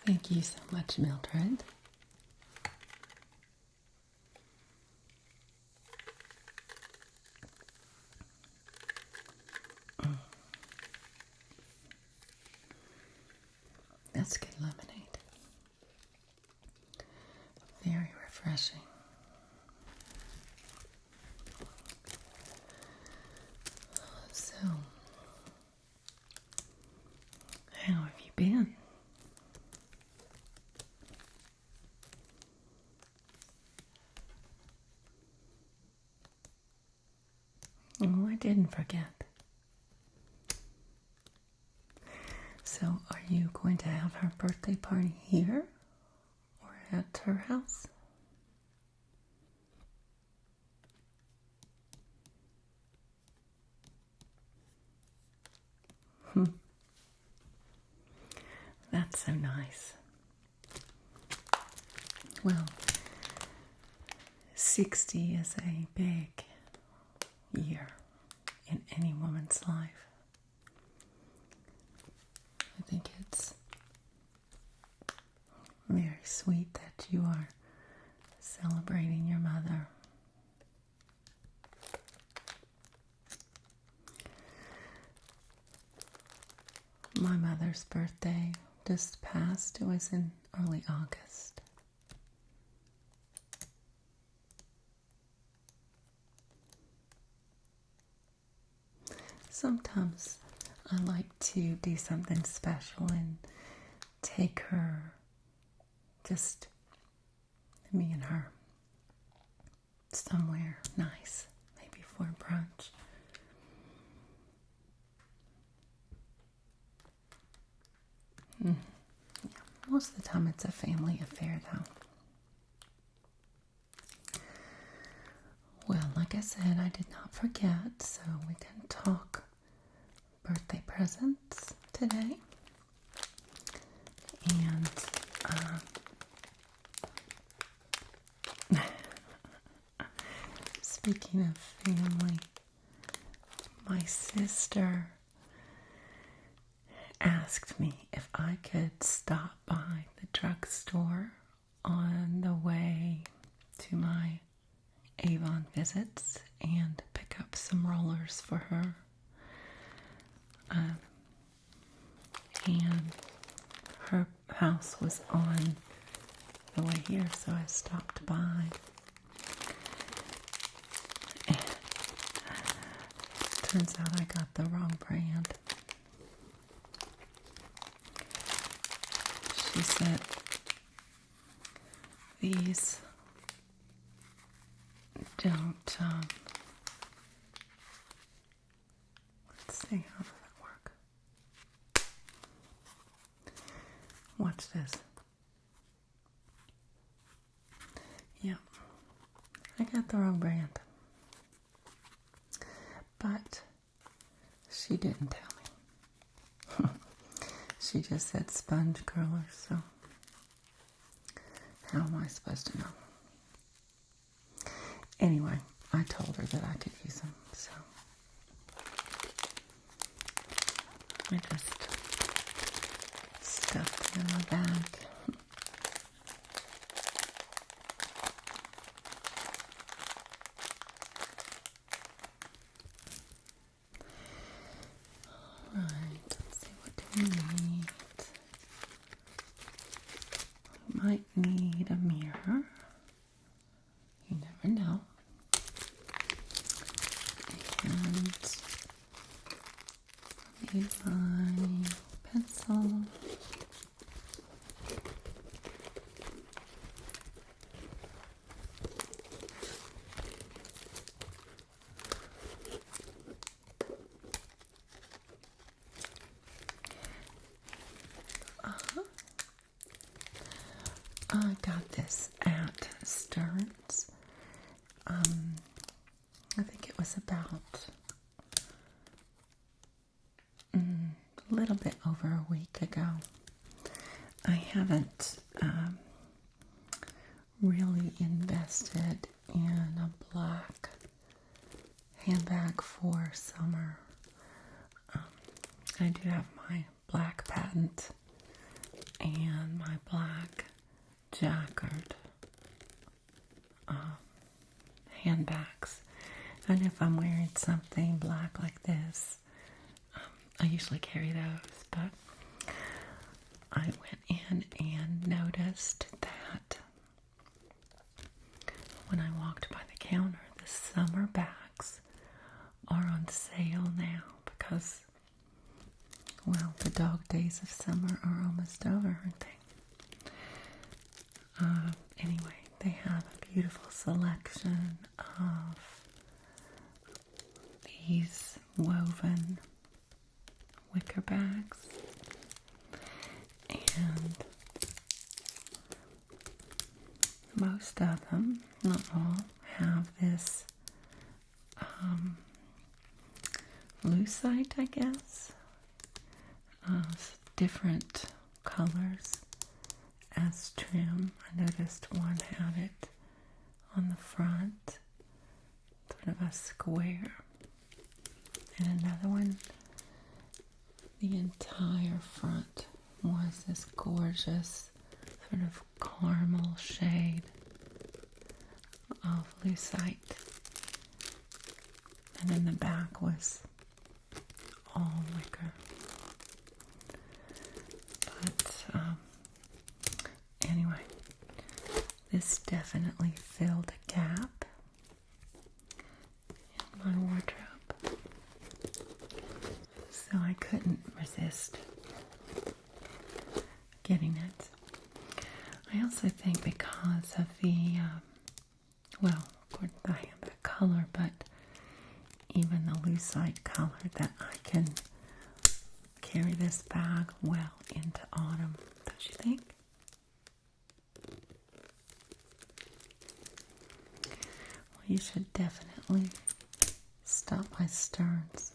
Thank you so much, Mildred. That's good lemonade. Very refreshing. So, how have you been? Oh, I didn't forget. So, are you going to have her birthday party here or at her house? That's so nice. Well, 60 is a big year in any woman's life. I think it's very sweet that you are celebrating your mother. My mother's birthday just passed. It was in early August. Sometimes I like to do something special and take her, just me and her, somewhere nice, maybe for brunch. Yeah, most of the time it's a family affair though. Well, like I said, I did not forget, so we can talk birthday presents today. And speaking of family, my sister asked me if I could stop by the drugstore on the way to my Avon visits and pick up some rollers for her. And her house was on the way here, so I stopped by. Turns out I got the wrong brand. She said these don't, let's see, how does that work? Watch this. Yeah, I got the wrong brand. But she didn't tell me. She just said sponge curlers, so how am I supposed to know? Anyway, I told her that I could use them, so I just stuffed them in my bag. Alright, let's see, what do we need? We might need a mirror. You never know. And I need my pencil. I got this at Stearns. I think it was about a little bit over a week ago. I haven't really invested in a black handbag for summer. I do have my black patent and my even if I'm wearing something black like this, I usually carry those, but I went in and noticed that when I walked by the counter, the summer bags are on sale now because, well, the dog days of summer are almost over, aren't they? Anyway, they have a beautiful selection of these woven wicker bags, and most of them, not all, have this lucite, I guess, different colors as trim. I noticed one had it on the front, sort of a square, and another one, the entire front was this gorgeous sort of caramel shade of lucite, and then the back was all wicker. But anyway, this definitely filled a gap in my wardrobe, so I couldn't resist getting it. I also think because of the, well, of course I have that color, but even the lucite color, that I can carry this bag well into autumn, don't you think? Well, you should definitely stop by Stearns.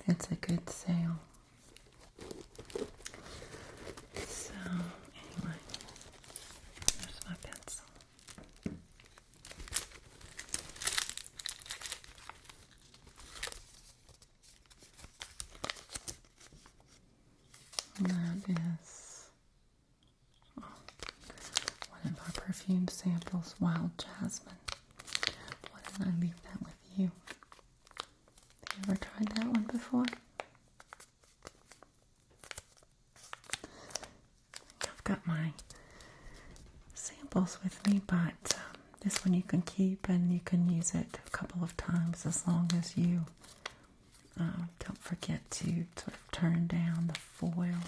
It's a good sale. So, anyway, there's my pencil. That is one of our perfume samples, Wild Jasmine. Why didn't I leave that with you? Have you ever tried that one before? I've got my samples with me, but this one you can keep and you can use it a couple of times as long as you don't forget to sort of turn down the foil.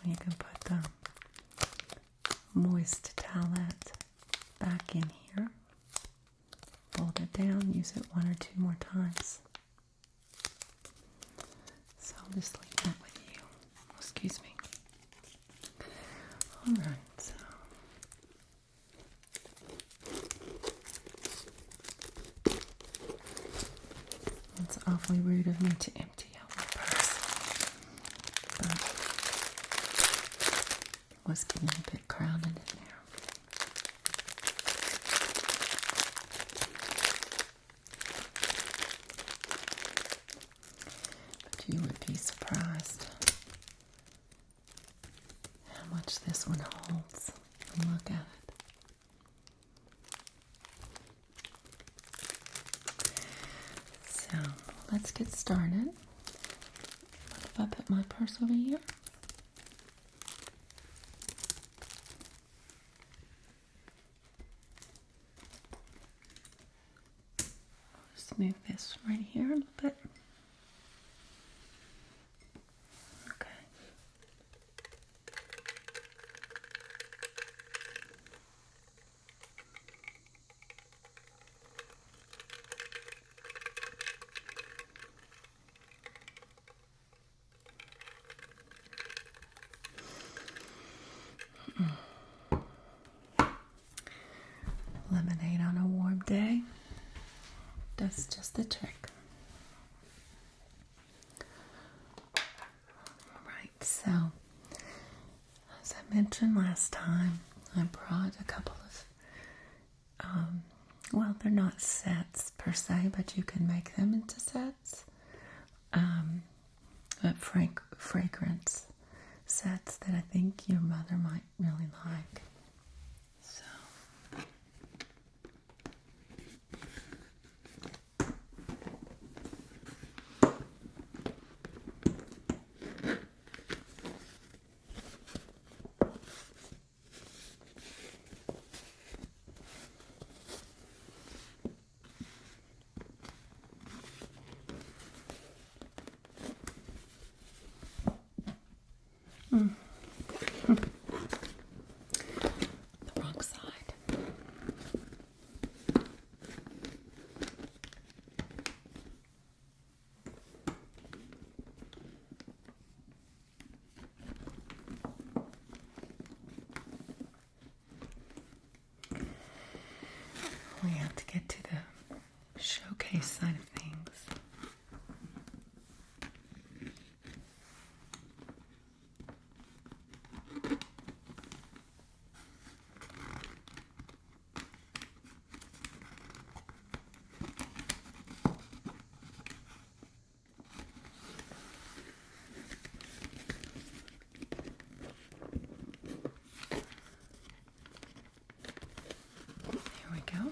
You can put the moist towelette back in here, fold it down, use it one or two more times. So I'll just leave that with you. Excuse me. Alright, so it's awfully rude of me to empty out my purse, but it was getting a bit crowded in there. But you would be surprised how much this one holds. And look at it. So, let's get started. What if I put my purse over here? Just move this right here a little bit. Okay. Lemonade on a warm day. That's just the trick. Alright, so as I mentioned last time, I brought a couple of, well, they're not sets per se, but you can make them into sets. Fragrance sets that I think your mother might really like. So The wrong side. We have to get to the showcase side of things. Here we go.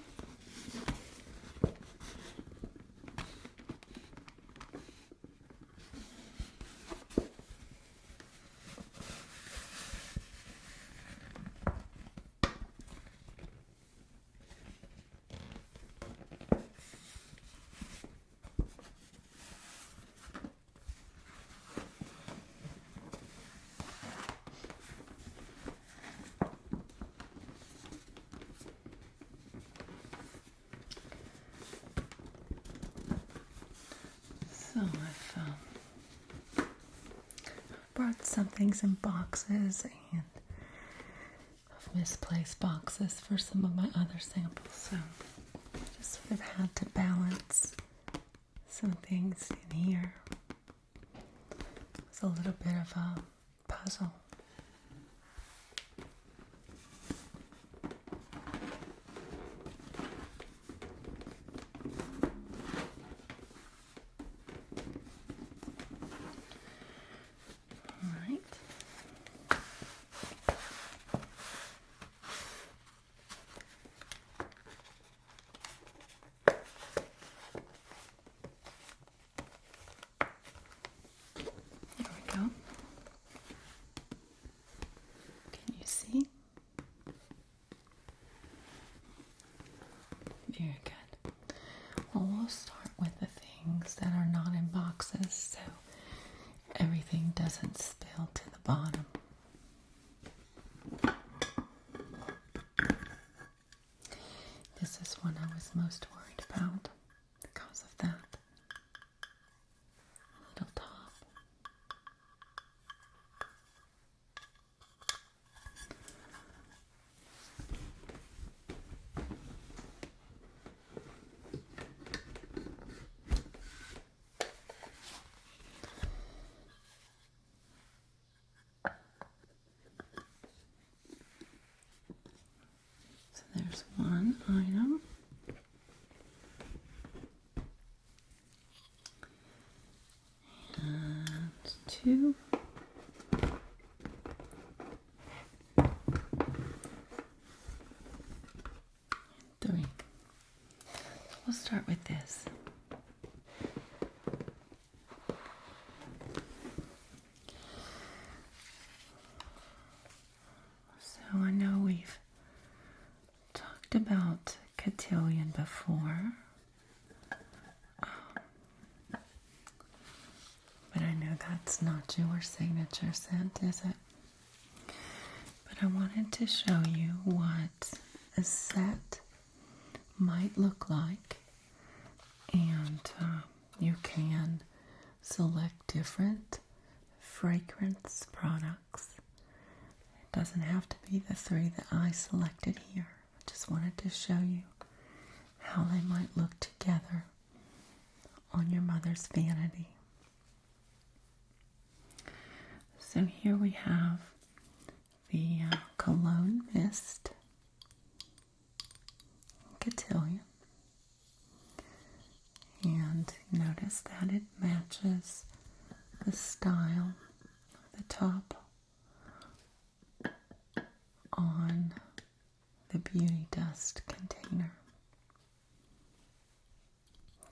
So I've brought some things in boxes, and I've misplaced boxes for some of my other samples, so I just sort of had to balance some things in here. It's a little bit of a puzzle. Can you see? Very good. Well, we'll start with the things that are not in boxes, so everything doesn't spill to the bottom. This is one I was most worried about because of that little top. So there's one item. And two. Three. We'll start with this. So I know we've talked about cotillion before, but I know that's not your signature scent, is it? But I wanted to show you what a set might look like, and you can select different fragrance products. It doesn't have to be the three that I selected here. I just wanted to show you how they might look together on your mother's vanity. So here we have the cologne mist cotillion, and notice that it matches the style of the top on the beauty dust container.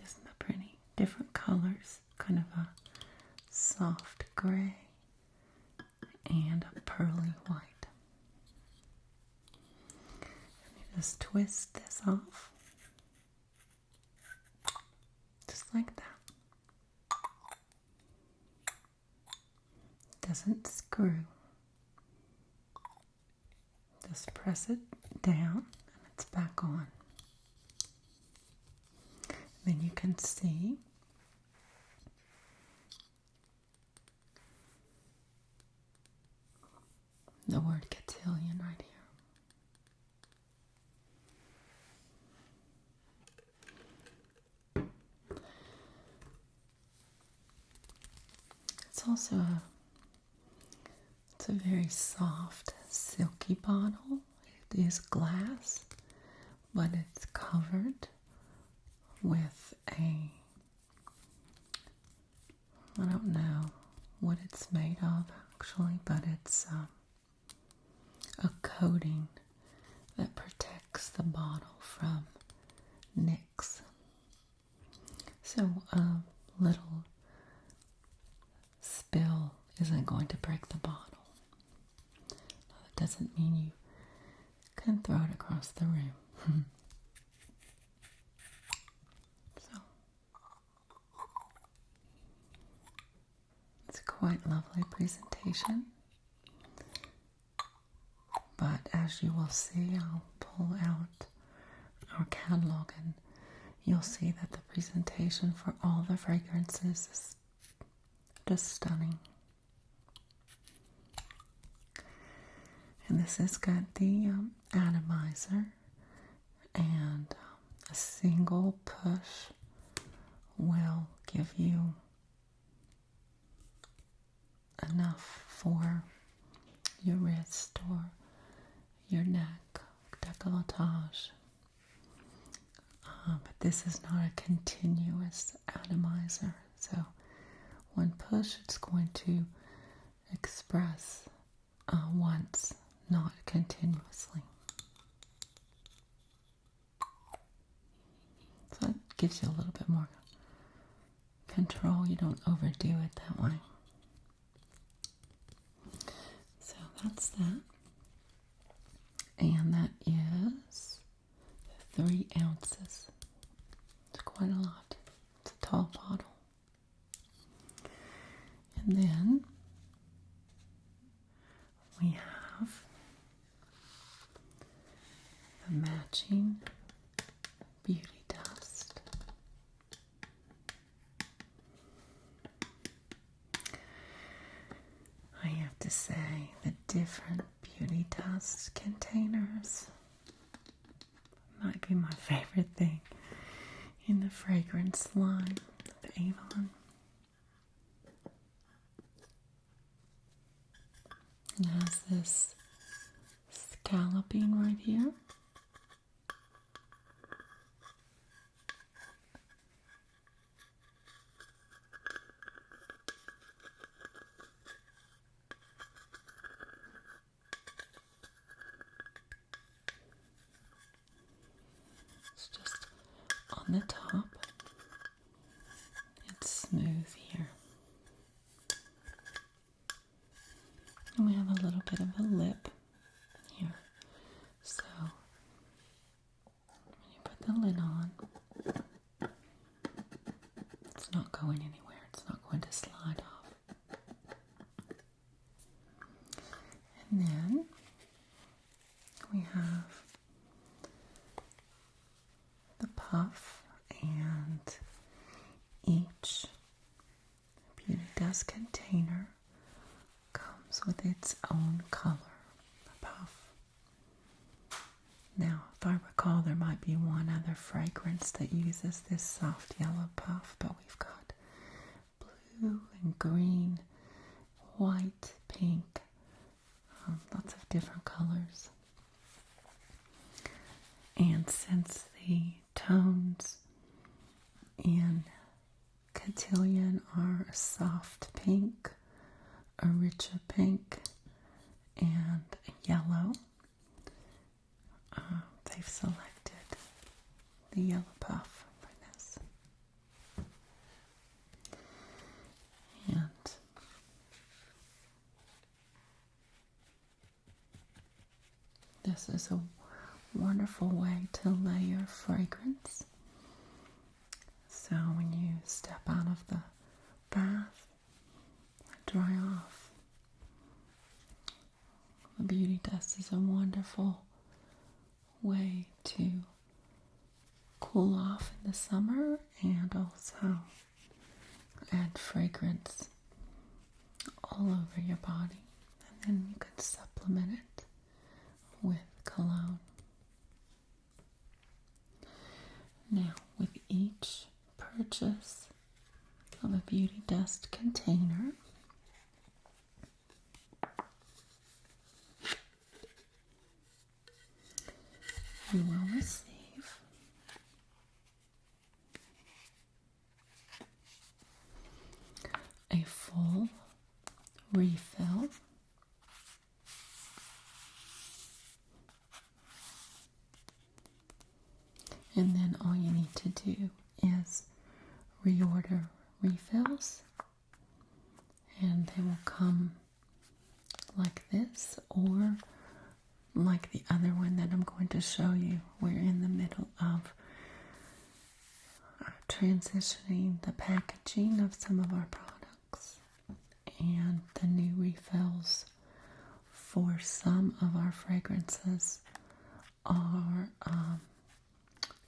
Isn't that pretty? Different colors, kind of a soft gray and a pearly white. Just twist this off, just like that. Doesn't screw. just press it down and it's back on. Then you can see the word cotillion right here. It's also it's a very soft, silky bottle. It is glass, but it's covered with I don't know what it's made of actually, but it's a coating that protects the bottle from nicks. So a little spill isn't going to break the bottle. That doesn't mean you can throw it across the room. So it's a quite lovely presentation. But as you will see, I'll pull out our catalog and you'll see that the presentation for all the fragrances is just stunning. And this has got the atomizer, and a single push will give you enough for your wrist or your neck, décolletage. But this is not a continuous atomizer, so one push it's going to express once, not continuously. So it gives you a little bit more control. You don't overdo it that way. So that's that. And that is 3 ounces. It's quite a lot. It's a tall bottle. And then we have the matching beauty dust. I have to say, the different beauty dust containers might be my favorite thing in the fragrance line of Avon. It has this scalloping right here. It's just on the top. It's smooth here. And we have a little bit of a lip here. So when you put the lid on, it's not going anywhere. It's not going to slide off. And then we have the puff, and each beauty dust container comes with its own color, the puff. Now, if I recall, there might be one other fragrance that uses this soft yellow puff, but we've got blue and green, white, pink, lots of different colors. And since the tones in Cotillion are a soft pink, a richer pink, and a yellow, they've selected the yellow puff for this. And this is a wonderful way to layer fragrance. So when you step out of the bath, dry off a beauty dust is a wonderful way to cool off in the summer and also add fragrance all over your body. And then you could supplement it with cologne. Now, with each purchase of a beauty dust container, you will receive a full refill and then all you need to do is reorder refills, and they will come like this or like the other one that I'm going to show you. We're in the middle of transitioning the packaging of some of our products, and the new refills for some of our fragrances are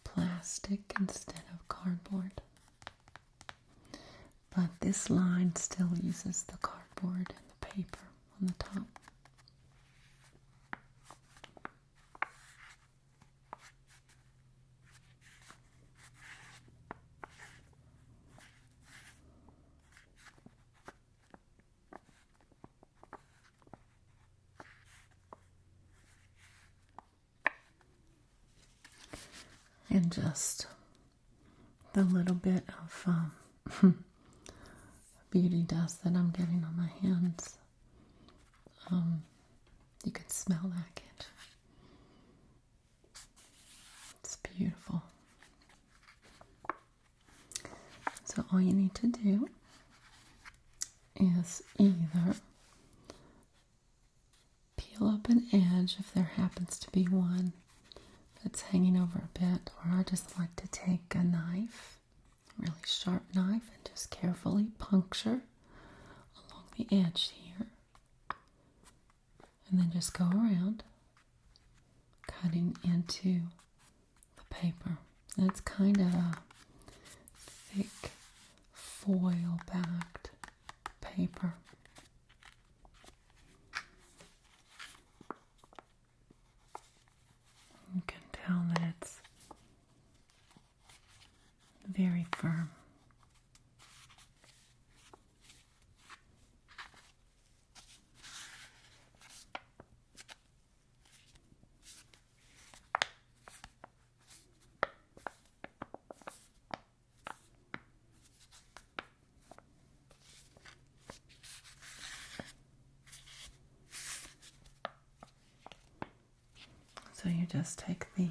plastic instead of cardboard. But this line still uses the cardboard and the paper on the top. And just the little bit of beauty dust that I'm getting on my hands, you can smell that, can't you? It's beautiful. So all you need to do is either peel up an edge if there happens to be one that's hanging over a bit, or I just like to take a knife, a really sharp knife, and just carefully puncture along the edge here, and then just go around cutting into the paper. And it's kind of a thick foil backed paper. You can tell that it's very firm. So you just take the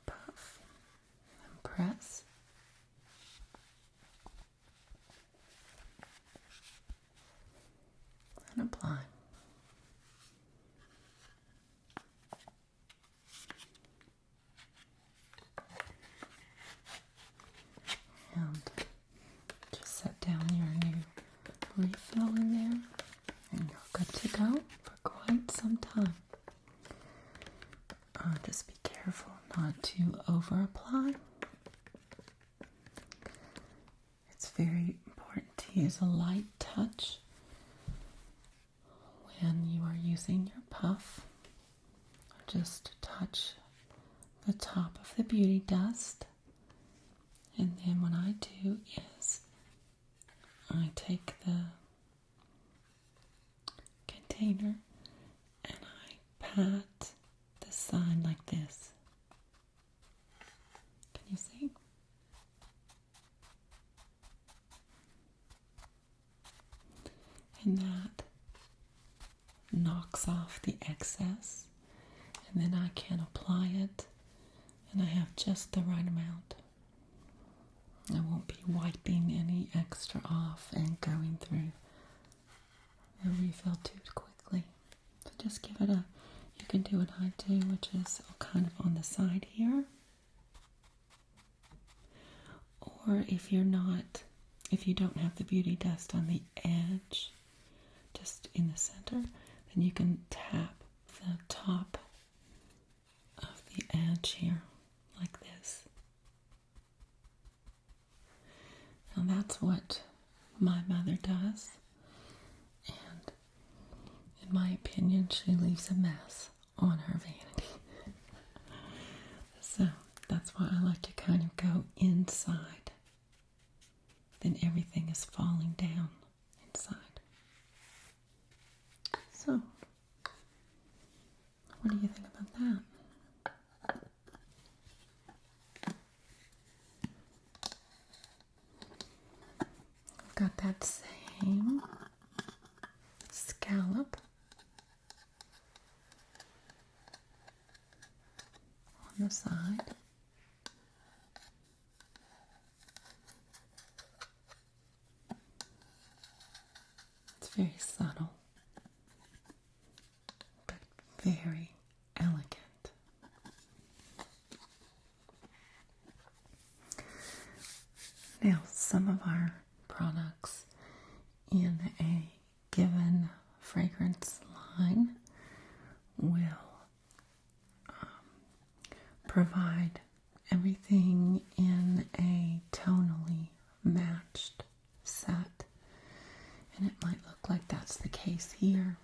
puff and press. And apply. And just set down your new refill in there, and you're good to go for quite some time. Just be careful not to over apply. It's very important to use a light touch when you are using your puff. Just touch the top of the beauty dust, and then what I do is I take the container and I pat the side like this. Can you see? And that knocks off the excess, and then I can apply it, and I have just the right amount. I won't be wiping any extra off and going through the refill too quickly. So just give it you can do what I do, which is kind of on the side here. Or if you don't have the beauty dust on the edge, just in the center, and you can tap the top of the edge here like this. Now that's what my mother does, and in my opinion she leaves a mess on her vanity. So that's why I like to kind of go inside. Then everything is falling down inside. So, what do you think about that? I've got that same scallop on the side. It's very subtle, but very elegant. Now, some of our products in a given fragrance line will provide everything in a tonally matched set. And it might look like that's the case here.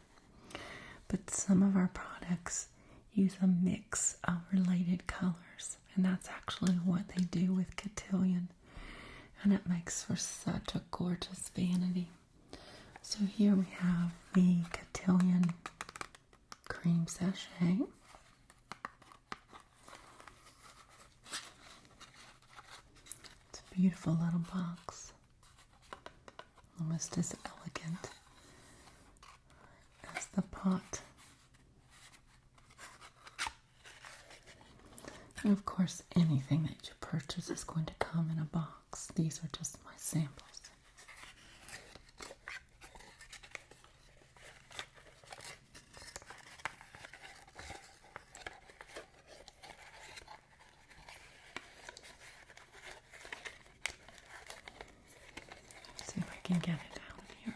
But some of our products use a mix of related colors. And that's actually what they do with Cotillion. And it makes for such a gorgeous vanity. So here we have the Cotillion cream sachet. It's a beautiful little box. Almost as elegant as the pot. And of course, anything that you purchase is going to come in a box. These are just my samples. See if I can get it out of here.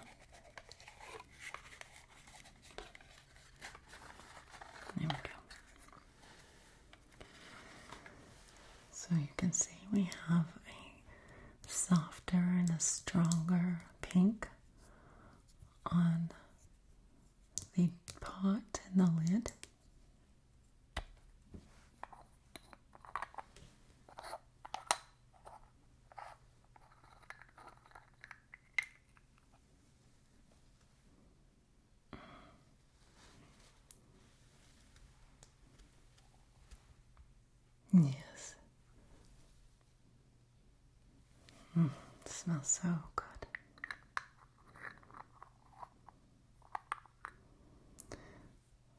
There we go. So you can see we have a softer and a stronger pink on the pot and the lid. Yes. It smells so good.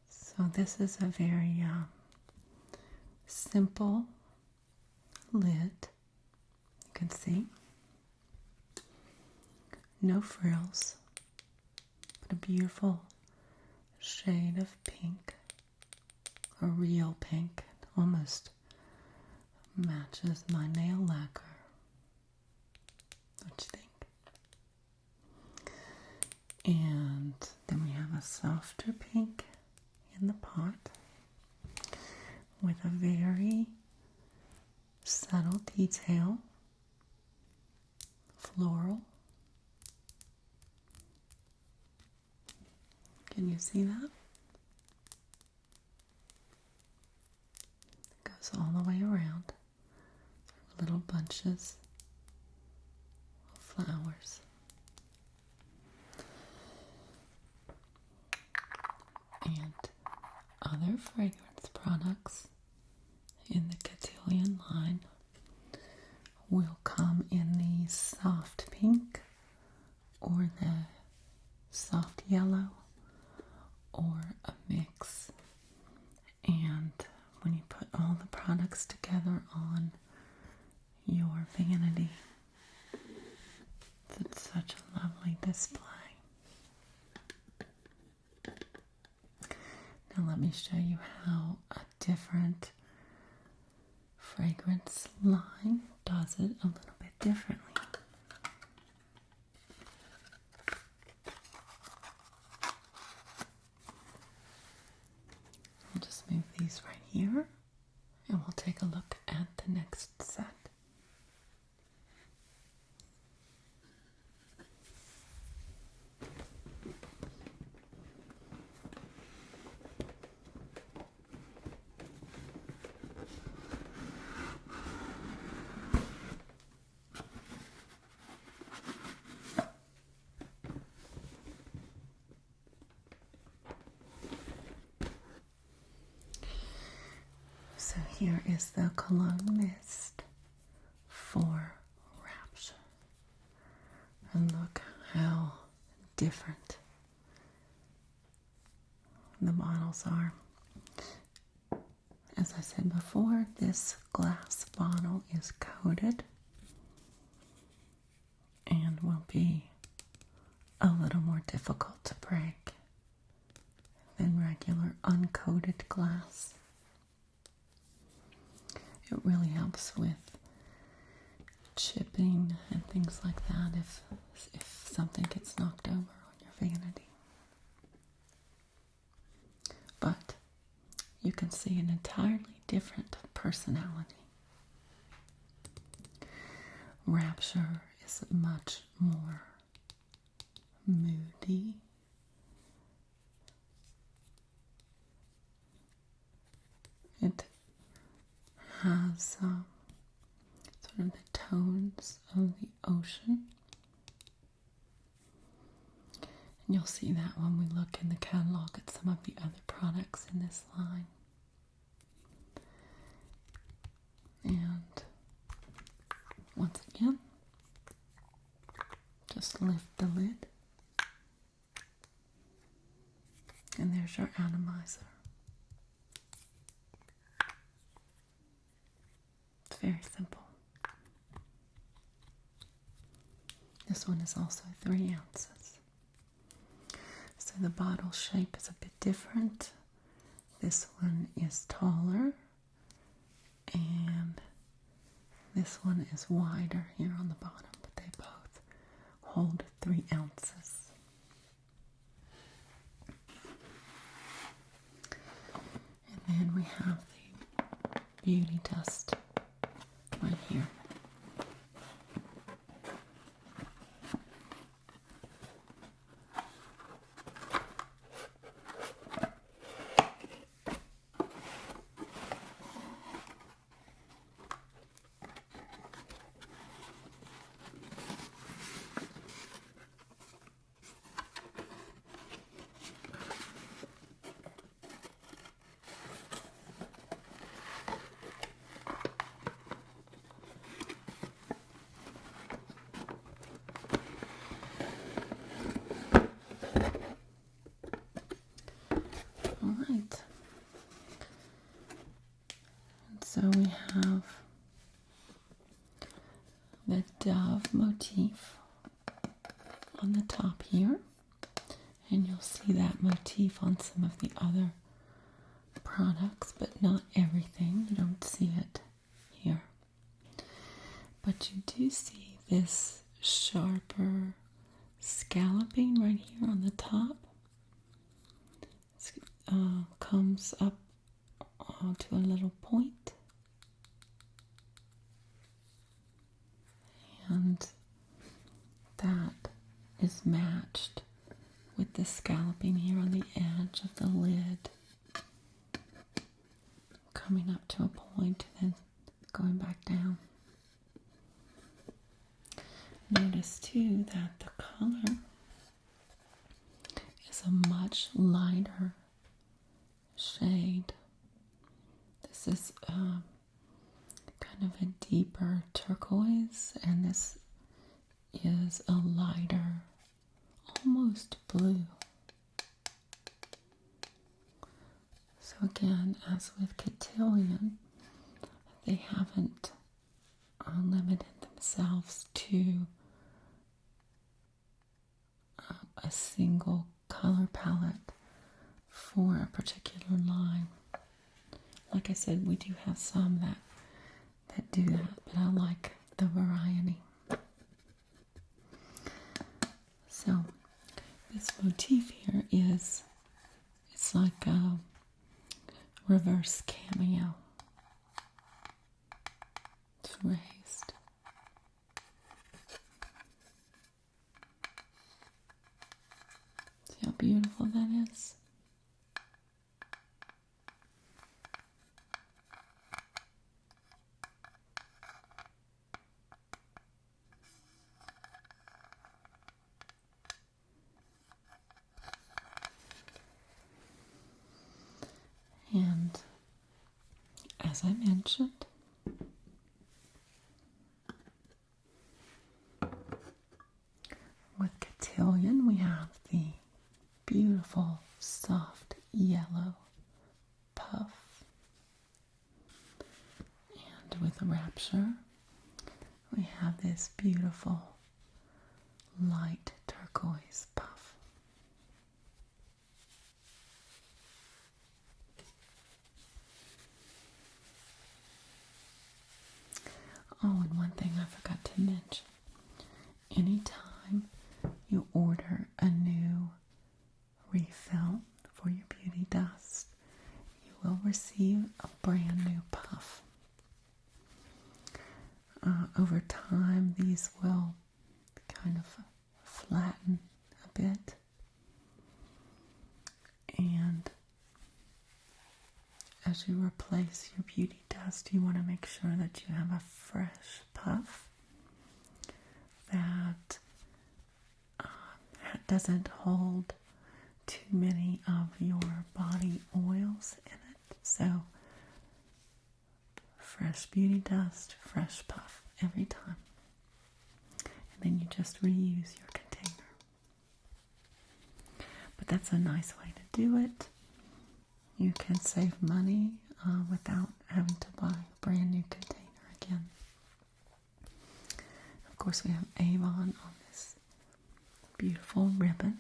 So this is a very simple lid. You can see. No frills, but a beautiful shade of pink. A real pink. It almost matches my nail lacquer. What do you think? And then we have a softer pink in the pot with a very subtle detail, floral. Can you see that? It goes all the way around. Little bunches of flowers. And other fragrance products in the Cotillion line will come in the soft pink or the soft yellow or a mix. And when you put all the products together on your vanity, it's such a lovely display. Now let me show you how a different fragrance line does it a little bit differently. here and we'll take a look at the next set. So here is the cologne mist for Rapture. And look how different the bottles are. As I said before, this glass bottle is coated and will be a little more difficult to break than regular uncoated glass. It really helps with chipping and things like that if something gets knocked over on your vanity. But you can see an entirely different personality. Rapture is much more moody. It has sort of the tones of the ocean. And you'll see that when we look in the catalog at some of the other products in this line. And once again, just lift the lid. And there's your atomizer. It's very simple. This one is also 3 ounces. So the bottle shape is a bit different. This one is taller. And this one is wider here on the bottom. But they both hold 3 ounces. And then we have the beauty dust right here. Alright, so we have the dove motif on the top here, and you'll see that motif on some of the other products, but not everything. You don't see it here. But you do see this sharper scalloping right here on the top. Comes up to a little point, and that is matched with the scalloping here on the edge of the lid, coming up to a point and then going back down. Notice too that the color is a much lighter shade. This is kind of a deeper turquoise, and this is a lighter, almost blue. So again, as with Cotillion, they haven't limited themselves to a single color palette for a particular line. Like I said, we do have some that do that, but I like the variety. So this motif here it's like reverse cameo. It's raised. See how beautiful that is? And as I mentioned, with Cotillion, we have the beautiful, soft yellow puff. And with Rapture, we have this beautiful, light turquoise puff. Oh, and one thing I forgot to mention. Anytime you order a new refill for your beauty dust, you will receive a brand new puff. Over time, these will kind of flatten a bit. And as you replace your beauty dust, you want to make sure that you have a fresh puff that doesn't hold too many of your body oils in it. So, fresh beauty dust, fresh puff every time. And then you just reuse your container. But that's a nice way to do it. You can save money without having to buy a brand new container again. Of course, we have Avon on this beautiful ribbon.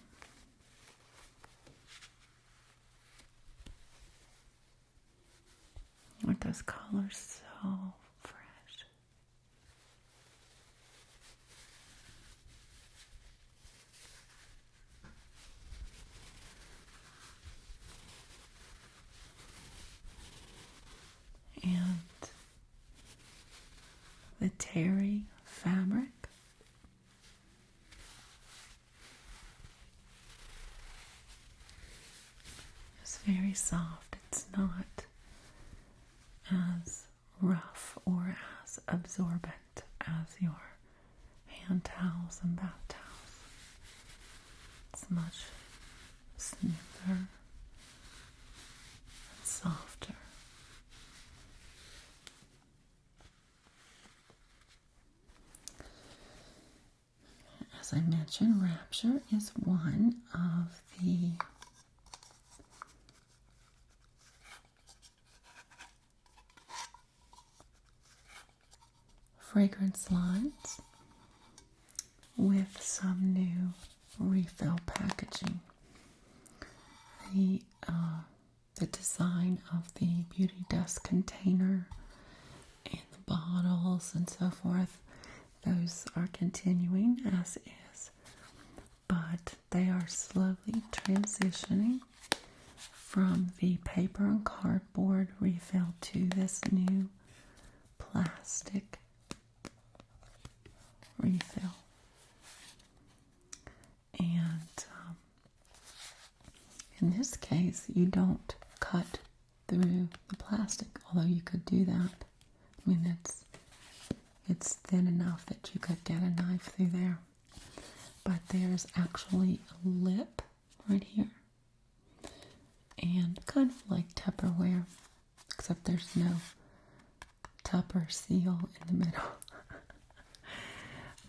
Aren't those colors so fresh? And the terry fabric is very soft. It's not as rough or as absorbent as your hand towels and bath towels. It's much smoother and softer. As I mentioned, Rapture is one of the fragrance lines with some new refill packaging. The design of the beauty dust container and the bottles and so forth, those are continuing as is, but they are slowly transitioning from the paper and cardboard refill to this new plastic refill. And in this case, you don't cut through the plastic, although you could do that. I mean, it's thin enough that you could get a knife through there. But there's actually a lip right here. And kind of like Tupperware, except there's no Tupper seal in the middle.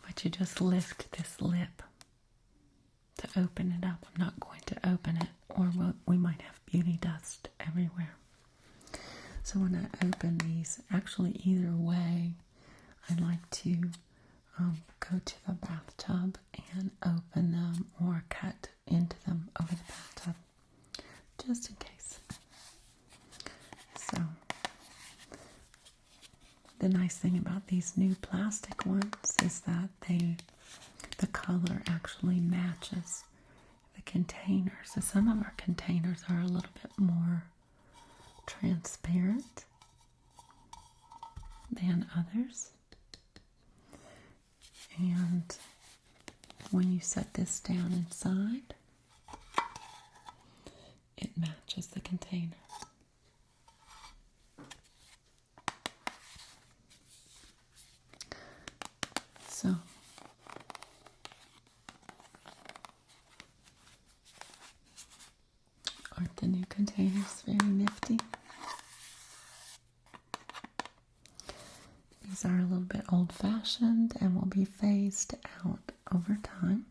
But you just lift this lip to open it up. I'm not going to open it, or we might have beauty dust everywhere. So when I open these, actually either way, I like to go to the bathtub and open them or cut into them over the bathtub, just in case. So the nice thing about these new plastic ones is that the color actually matches the container. So some of our containers are a little bit more transparent than others. And when you set this down inside, it matches the container. So aren't the new containers very nifty? These are a little bit old-fashioned and will be phased out over time.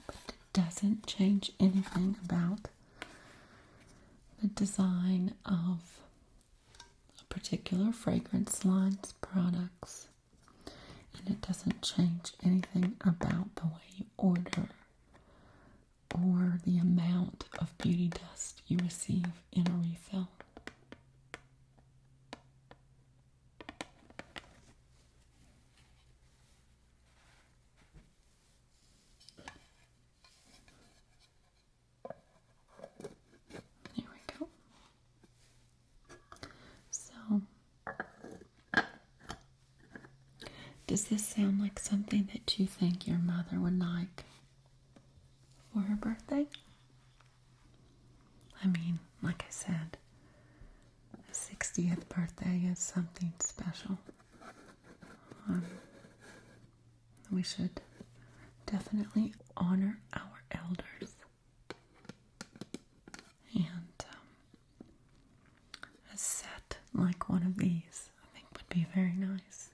But it doesn't change anything about the design of a particular fragrance line's products. And it doesn't change anything about the way you order or the amount of beauty dust you receive in a refill. There we go. So, does this sound like something that you think your mother would like for her birthday? I mean, like I said, a 60th birthday is something special. We should definitely honor our elders. And a set like one of these, I think, would be very nice.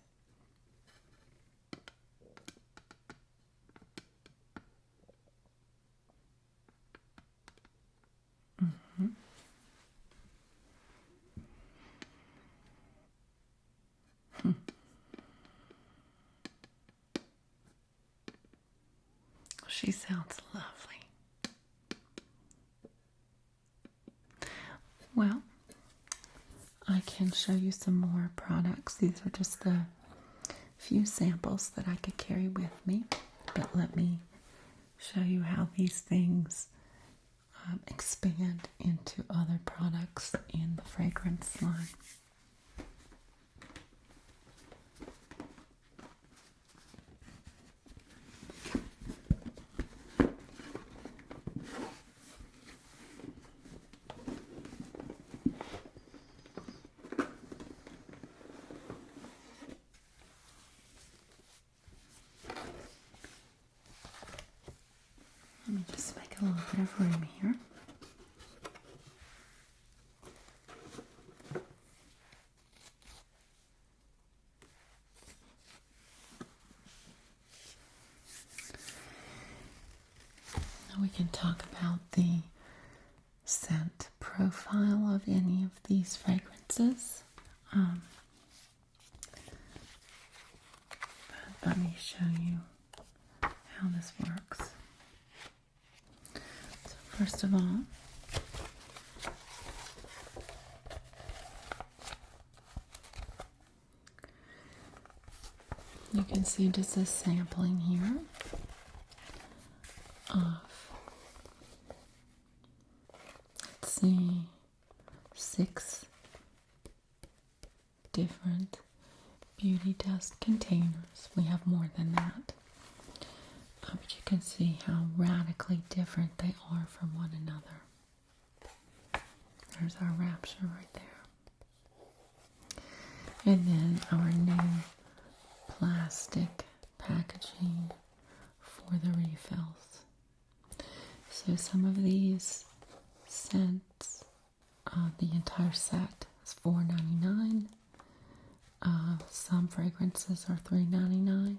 She sounds lovely. Well, I can show you some more products. These are just the few samples that I could carry with me. But let me show you how these things expand into other products in the fragrance line. Let me just make a little bit of room here. Now we can talk about the scent profile of any of these fragrances. But let me show you how this works. First of all, you can see just a sampling here of, let's see, 6 different beauty dust containers. We have more than that. But you can see how radically different they are from one another. There's our Rapture right there. And then our new plastic packaging for the refills. So some of these scents, the entire set is $4.99. Some fragrances are $3.99.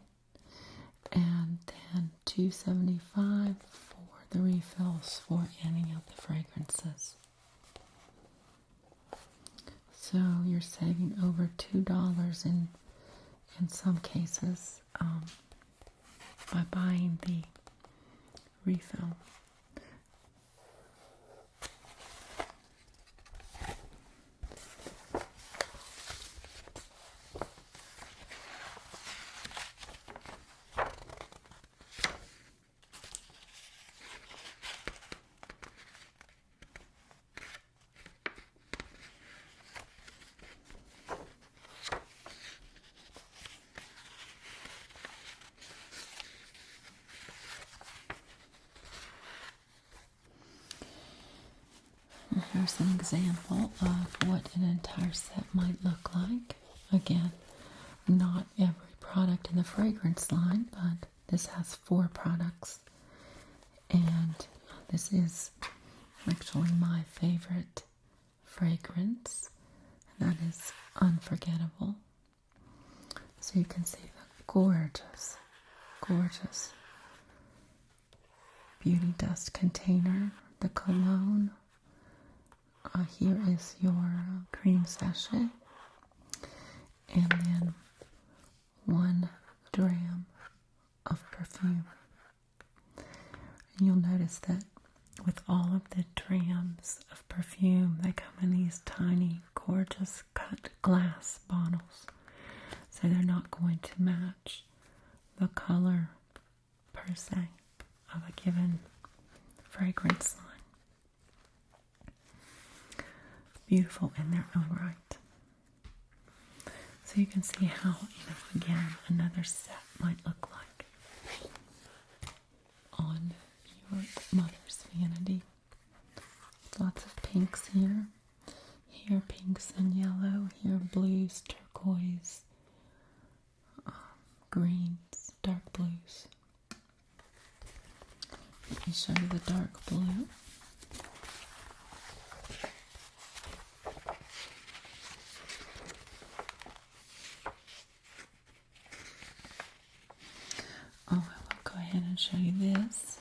And then $2.75 for the refills for any of the fragrances. So you're saving over $2 in some cases by buying the refill. Here's an example of what an entire set might look like. Again, not every product in the fragrance line, but this has 4 products. And this is actually my favorite fragrance. And that is Unforgettable. So you can see the gorgeous, gorgeous beauty dust container, the cologne. Here is your cream sachet, and then 1 dram of perfume. And you'll notice that with all of the drams of perfume, they come in these tiny, gorgeous cut glass bottles. So they're not going to match the color per se of a given fragrance line. Beautiful in their own right. So you can see how, again, another set might look like on your mother's vanity. Lots of pinks here. Here pinks and yellow. Here blues, turquoise, greens, dark blues. Let me show you the dark blue. Oh, I will go ahead and show you this.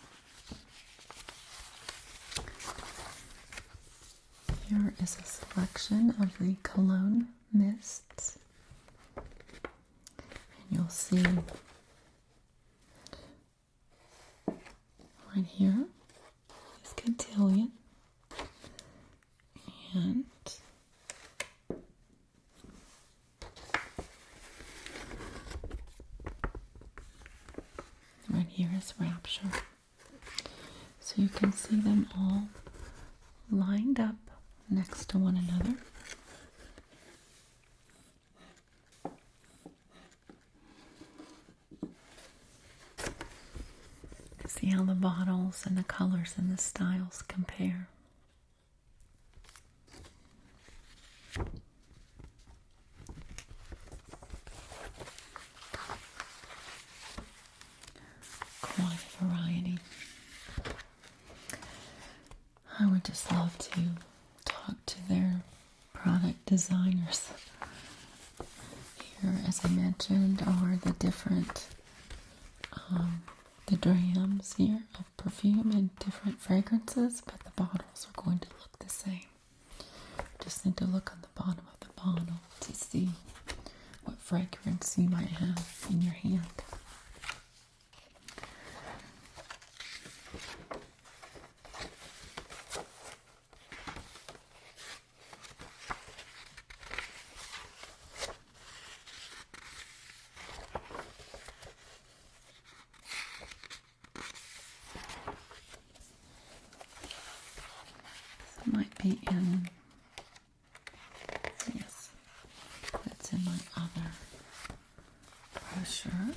Here is a selection of the cologne mists. And you'll see right here is Cotillion. And right here is Rapture. So you can see them all lined up next to one another. See how the bottles and the colors and the styles compare. Quite a variety. I would just love to talk to their product designers. Here, as I mentioned, are the different the drams here of perfume and different fragrances, but the bottles are going to look the same. Just need to look on the bottom of the bottle to see what fragrance you might have in your hand. Might be in, yes, that's in my other brochure.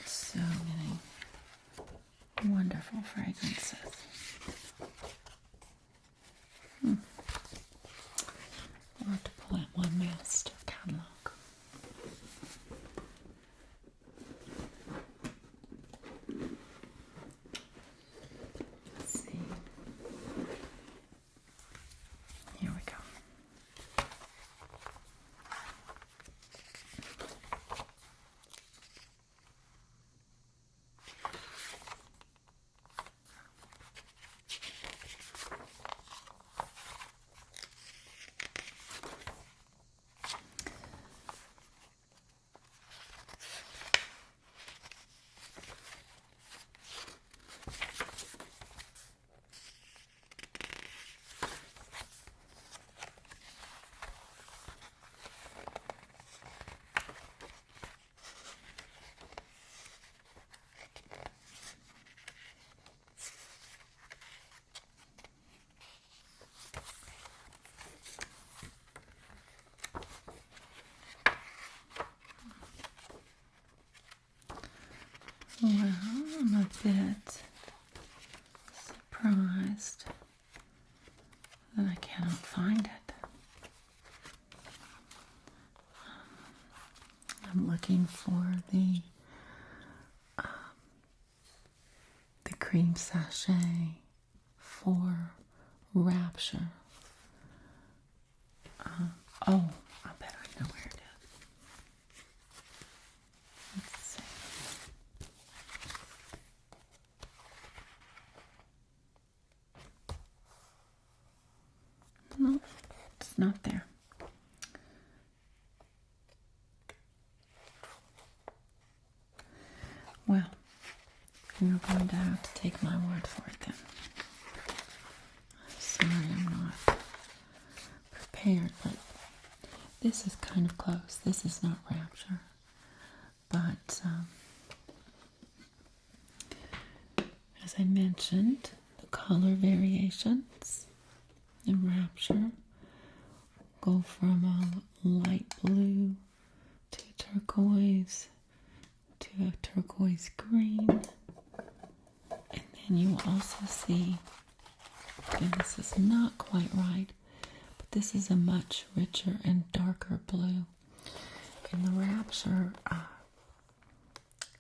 So many wonderful fragrances. I'll have to pull out my master catalog. Let's see. Here we go. Well, I'm a bit surprised that I cannot find it. I'm looking for the cream sachet for Rapture. Oh, I bet I know where it is. Let's see. No, it's not there. Well, you're going to have to take my word for it then. I'm sorry I'm not prepared, but this is kind of close. This is not Rapture, but as I mentioned, the color variations in Rapture go from a light blue to turquoise to a turquoise green, and then you will also see, and this is not quite right, but this is a much richer and darker blue. In the Rapture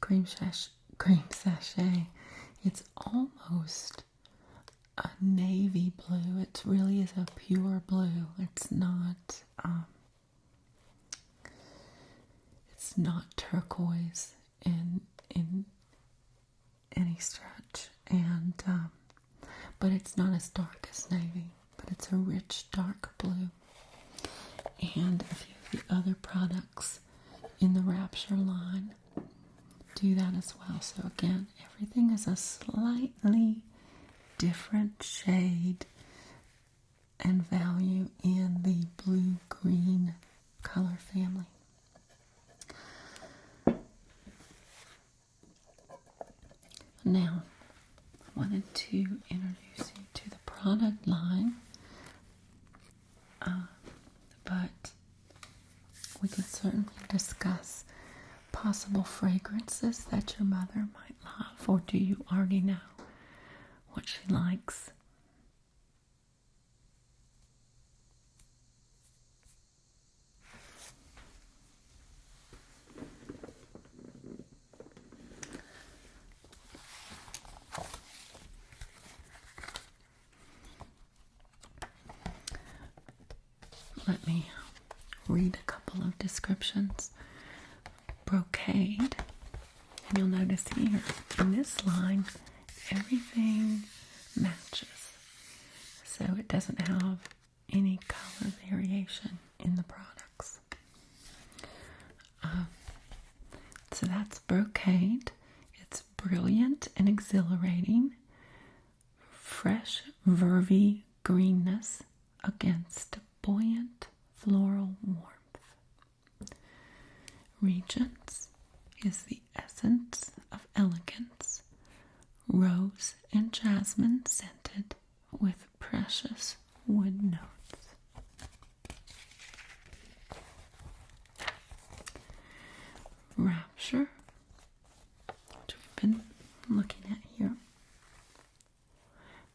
cream sachet, it's almost a navy blue. It really is a pure blue. It's not turquoise in any stretch, and but it's not as dark as navy, but it's a rich dark blue. And a few of the other products in the Rapture line do that as well. So again, everything is a slightly different shade and value in the blue-green color family. Now, I wanted to introduce you to the product line, but we could certainly discuss possible fragrances that your mother might love, or do you already know what she likes? Let me read a couple of descriptions. Brocade, and you'll notice here in this line everything matches, so it doesn't have any color variation in the products. So that's brocade. It's brilliant and exhilarating, fresh vervy greenness against buoyant floral warmth. Regents is the essence of elegance, rose and jasmine scented with precious wood notes. Rapture, which we've been looking at here,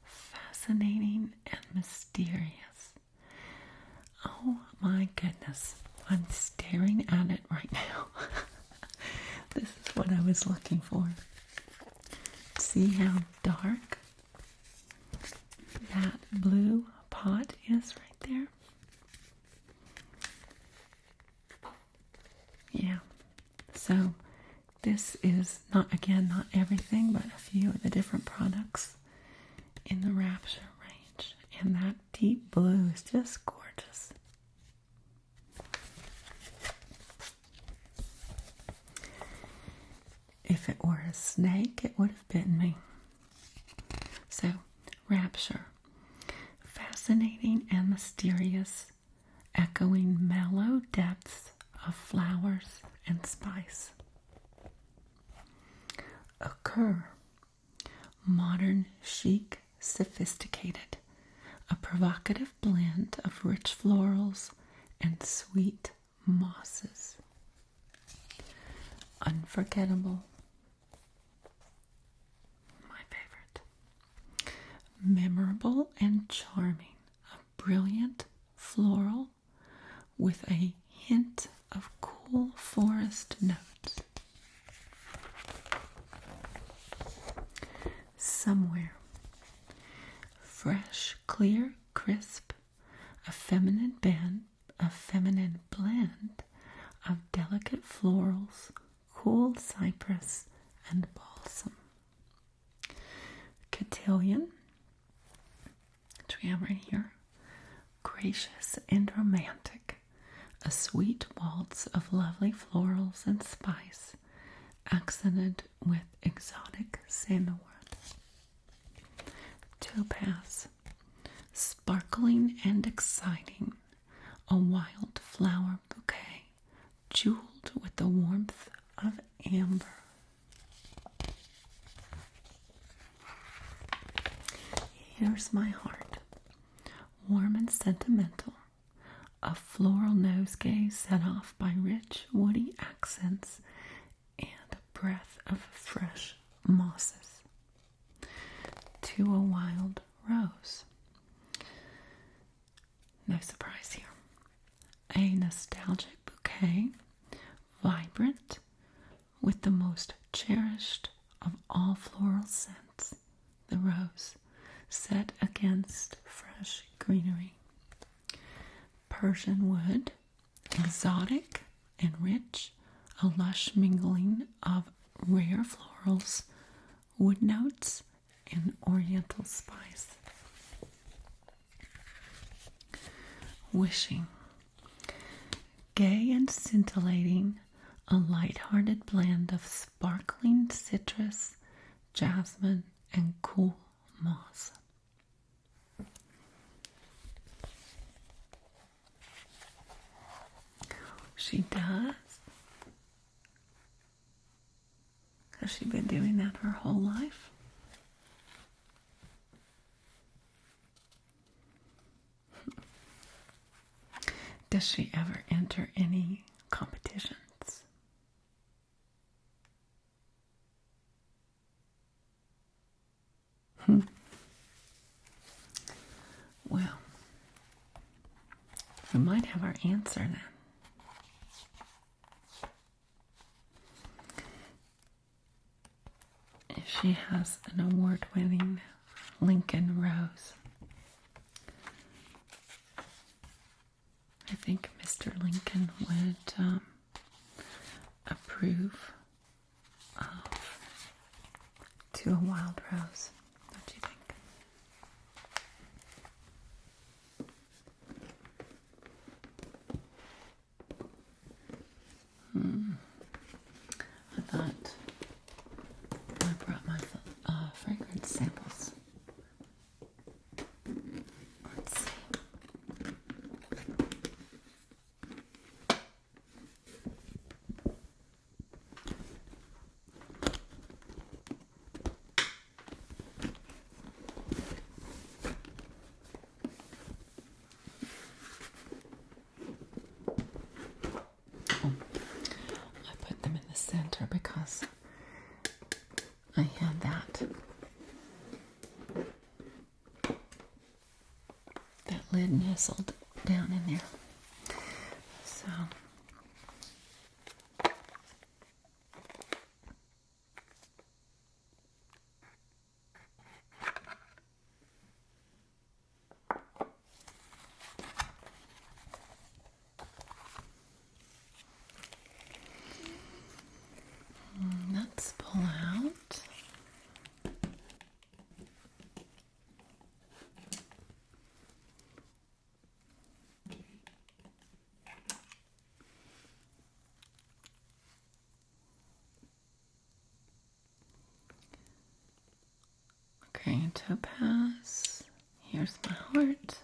fascinating and mysterious. Oh my goodness, I'm staring at it right now. This is what I was looking for. See how dark that blue pot is right there? Yeah. So this is not everything, but a few of the different products in the Rapture range. And that deep blue is just gorgeous. If it were a snake, it would have bitten me. So, Rapture. Fascinating and mysterious, echoing mellow depths of flowers and spice. Occur. Modern, chic, sophisticated. A provocative blend of rich florals and sweet mosses. Unforgettable. simple and charming, a brilliant floral with a hint of cool forest notes. Somewhere, fresh, clear, crisp, a feminine blend of delicate florals, cool cypress, and balsam. Cotillion, which we have right here, gracious and romantic, a sweet waltz of lovely florals and spice, accented with exotic sandalwood. Topaz, sparkling and exciting, a wild flower bouquet, jeweled with the warmth of amber. Here's my heart, warm and sentimental, a floral nosegay set off by rich woody accents and a breath of fresh mosses. To a wild rose. No surprise here. A nostalgic bouquet, vibrant, with the most cherished of all floral scents, the rose, set against fresh greenery. Persian wood, exotic and rich, a lush mingling of rare florals, wood notes, and oriental spice. Wishing, gay and scintillating, a light-hearted blend of sparkling citrus, jasmine, and cool moss. She does. Has she been doing that her whole life? Does she ever enter any competitions? Well, we might have our answer then. If she has an award-winning Lincoln Rose. I think Mr. Lincoln would approve of To a Wild Rose. What do you think? I thought I brought my fragrance samples. Let's see. I put them in the center because I had that lid nestled down in there. So let's pull out. Okay, topaz. Here's my heart.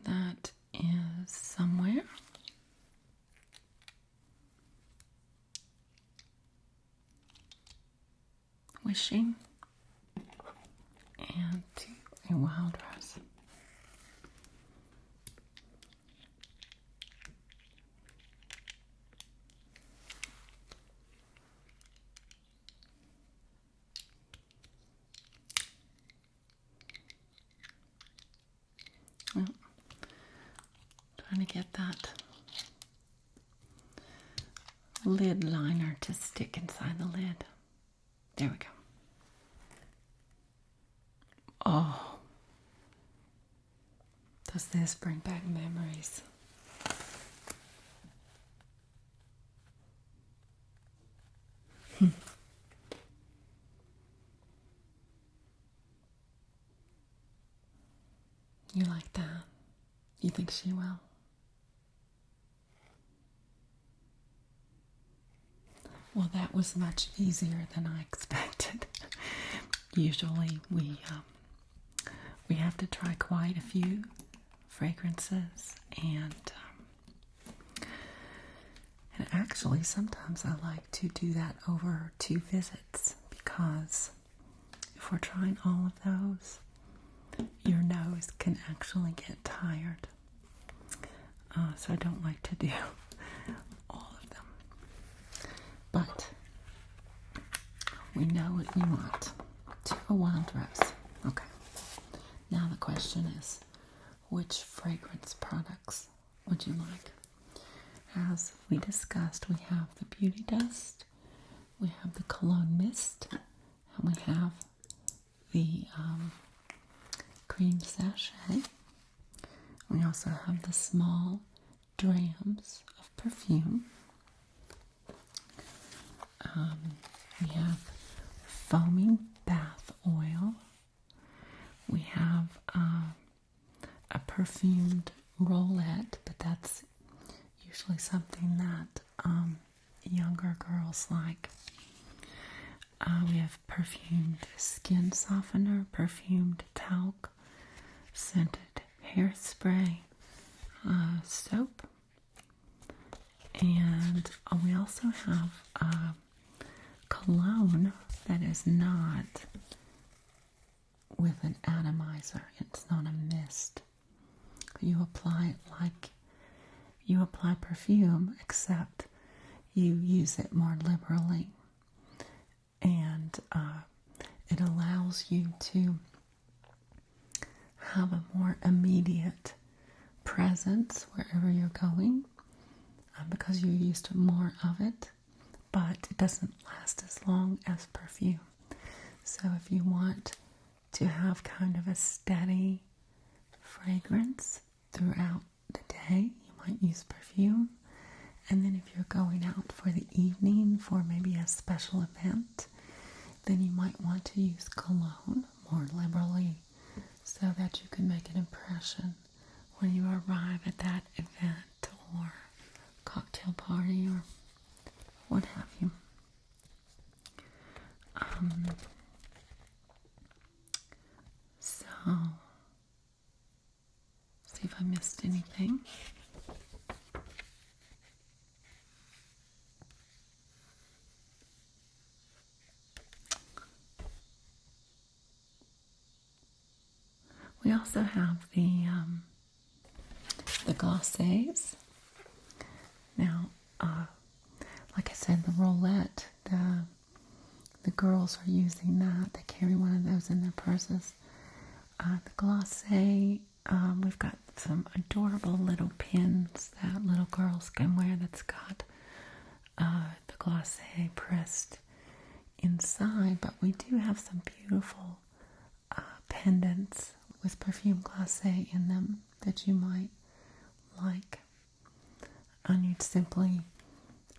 That is somewhere. Wishing. And To a Wild Rose. trying to get that lid liner to stick inside the lid. There we go. Oh, does this bring back memories? You like that? You think she will? Well, that was much easier than I expected. Usually we have to try quite a few fragrances, and actually sometimes I like to do that over 2 visits, because if we're trying all of those, your nose can actually get tired. So I don't like to do all of them. But we know what we want. To a wild rose. Okay. Now the question is, which fragrance products would you like? As we discussed, we have the beauty dust, we have the cologne mist, and we have the cream sachet. We also have the small drams of perfume. We have foaming bath oil. We have a perfumed roulette, but that's usually something that younger girls like. We have perfumed skin softener, perfumed talc, scented hairspray, soap, and we also have cologne that is not with an atomizer. It's not a mist. You apply it like you apply perfume, except you use it more liberally, and it allows you to have a more immediate presence wherever you're going, because you're used to more of it, but it doesn't last as long as perfume. So if you want to have kind of a steady fragrance throughout the day, you might use perfume. And then if you're going out for the evening for maybe a special event, then you might want to use cologne more liberally, so that you can make an impression when you arrive at that event or cocktail party or what have you. So, see if I missed anything. We also have the glacés. Now, like I said, the roulette, the girls are using that. They carry one of those in their purses. The glacé, we've got some adorable little pins that little girls can wear that's got the glacé pressed inside, but we do have some beautiful pendants with perfume glacé in them that you might like. And you'd simply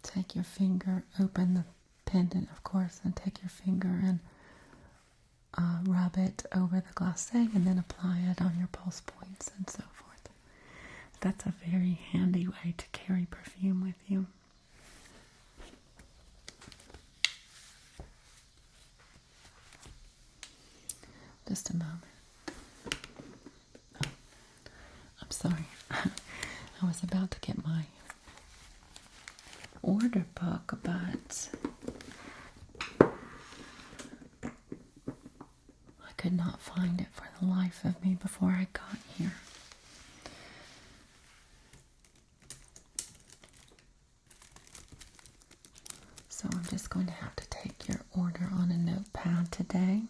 take your finger, open the pendant, of course, and take your finger and rub it over the glacé and then apply it on your pulse points and so forth. That's a very handy way to carry perfume with you. Just a moment. Oh, I'm sorry. I was about to get my order book, but I could not find it for the life of me before I got here. So I'm just going to have to take your order on a notepad today.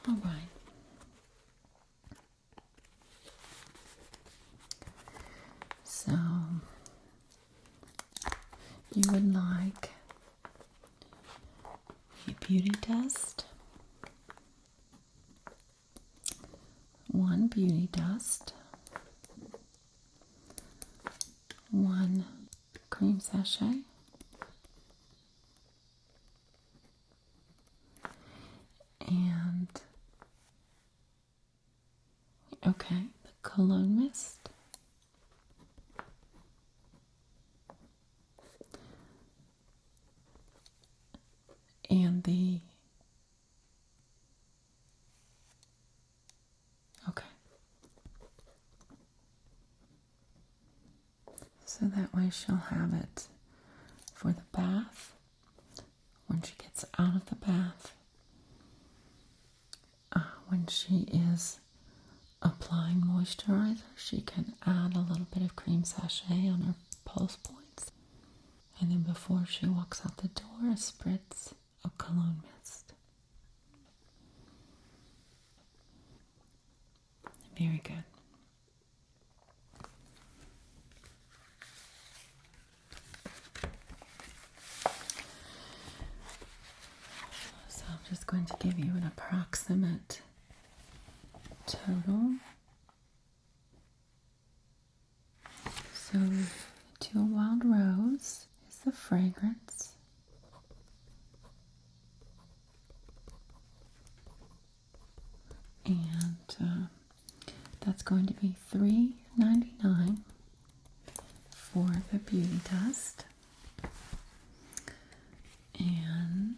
All right. So you would like a beauty dust, one beauty dust, one cream sachet, and okay, the cologne mist, and the okay. So that way she'll have it for the bath. When she gets out of the bath, when she is applying moisturizer, she can add a little bit of cream sachet on her pulse points. And then before she walks out the door, a spritz of cologne mist. Very good. So I'm just going to give you an approximate total. So, To a Wild Rose is the fragrance. And that's going to be $3.99 for the beauty dust. And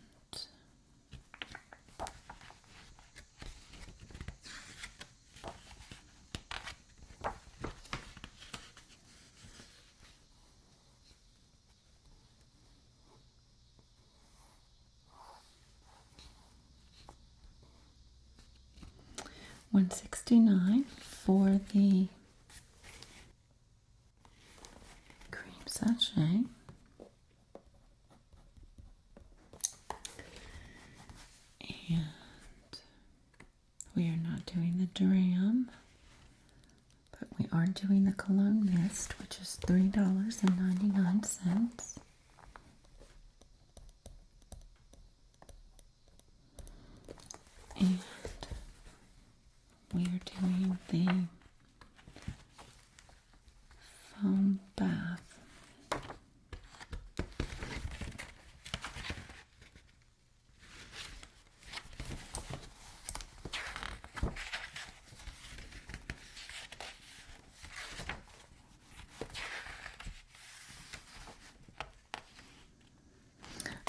$169 for the cream sachet. And we are not doing the dram, but we are doing the cologne mist, which is $3.99. And we are doing the foam bath.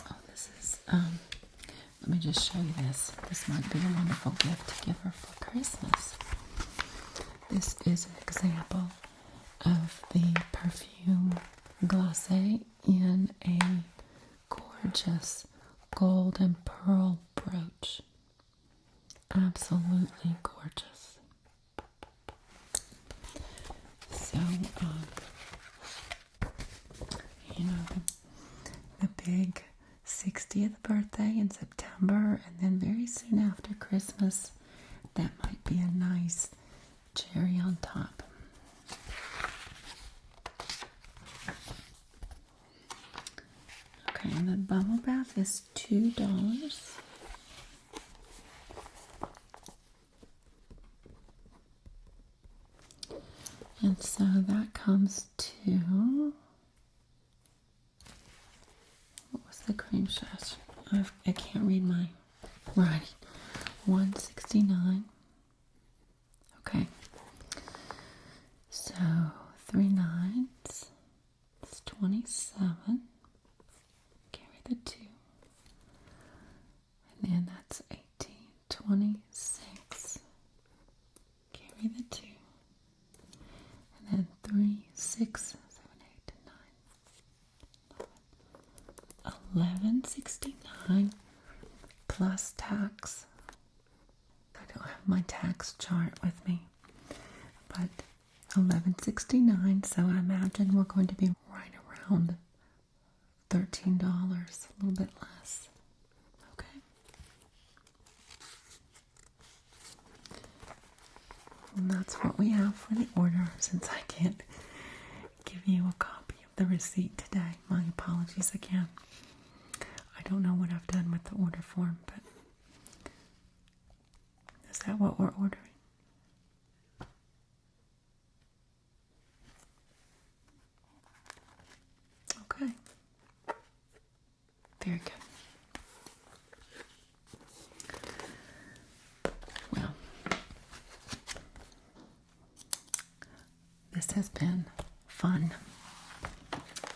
Oh, this is, let me just show you this. This might be a wonderful gift to give her for Christmas. This is an example of the perfume glacé in a gorgeous gold and pearl brooch. Absolutely gorgeous. So, the big 60th birthday in September, and then very soon after Christmas, that might be a nice cherry on top. Okay, and the bubble bath is $2. And so that comes to, what was the cream sachet? I can't read my writing. $169. Okay. So 3 nights. It's 27. Carry the 2. And then that's 18. 26. Carry the 2. And then 3, 6, 7, 8, 9, 11.69 plus tax. I don't have my tax chart with me, but $11.69. So I imagine we're going to be right around $13, a little bit less. Okay. what we have for the order, since I can't give you a copy of the receipt today. My apologies again. I don't know what I've done with the order form, but is that what we're ordering? Okay. Very good. Well, this has been fun.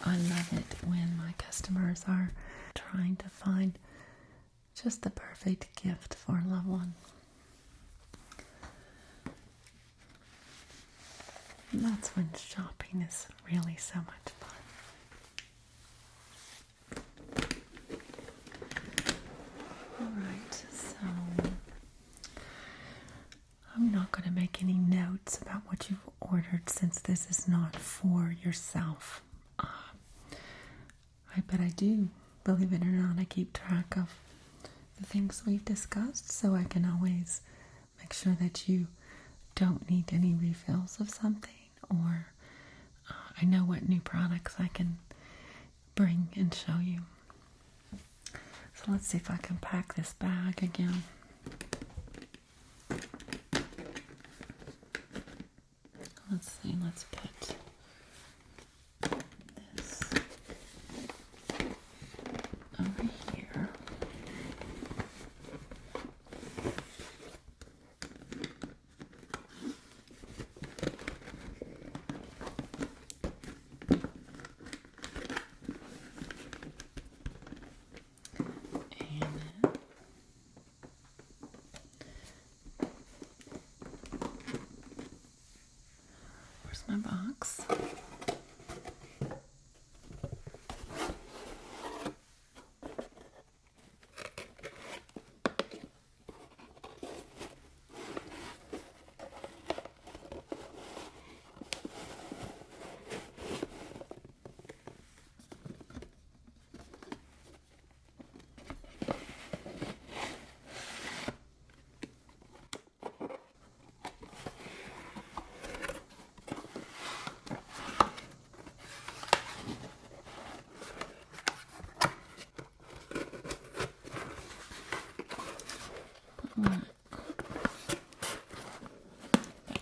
I love it when my customers are trying to find just the perfect gift for a loved one. And that's when shopping is really so much fun. Alright, so I'm not going to make any notes about what you've ordered since this is not for yourself. But I do, believe it or not, I keep track of the things we've discussed, so I can always make sure that you don't need any refills of something, or I know what new products I can bring and show you. So let's see if I can pack this bag again. Let's see, let's put this over here. Where's my box?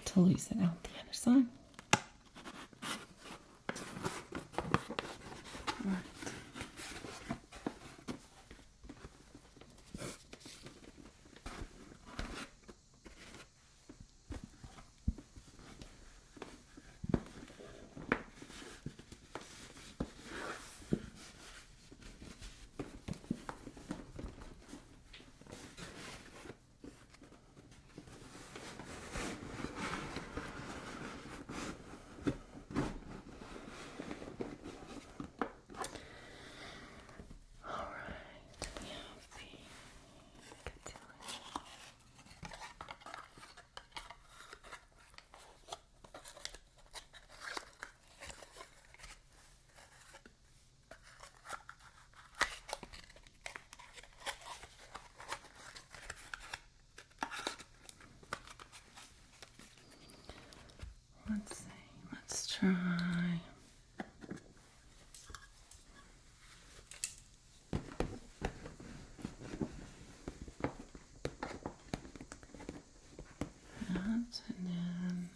To loosen out the other side. Right. Let's see, let's try. That, and then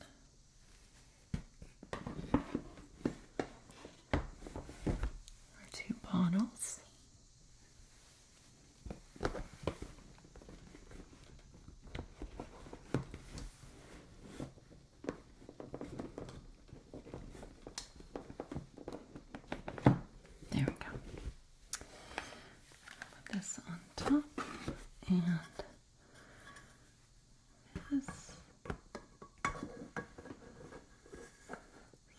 our two bottles. There we go. Put this on top, and this.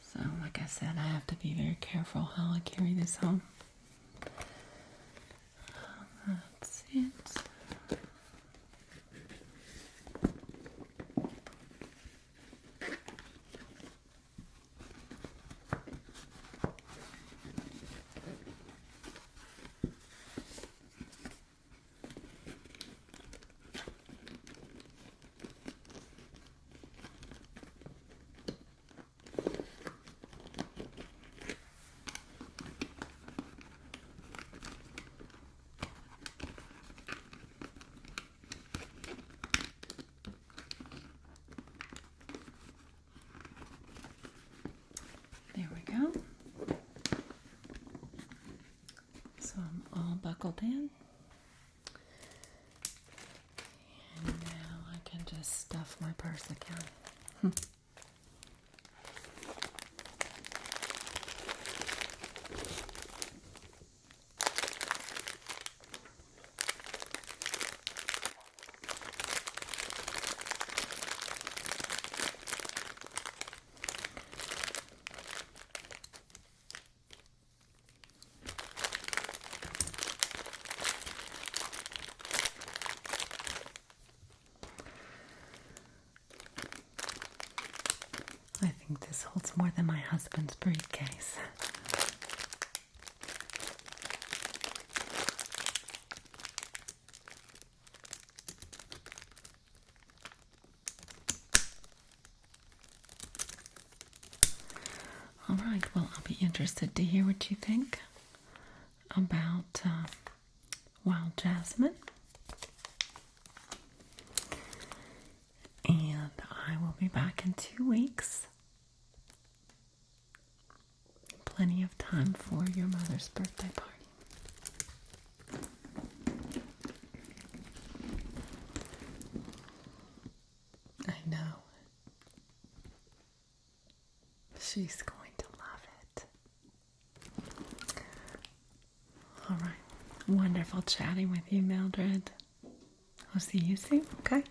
So, like I said, I have to be very careful how I carry this home. That's it. buckled in. And now I can just stuff my purse again. I think this holds more than my husband's briefcase. All right, well, I'll be interested to hear what you think about Wild Jasmine. And I will be back in 2 weeks. Plenty of time for your mother's birthday party. I know. She's going to love it. All right. Wonderful chatting with you, Mildred. I'll see you soon, okay?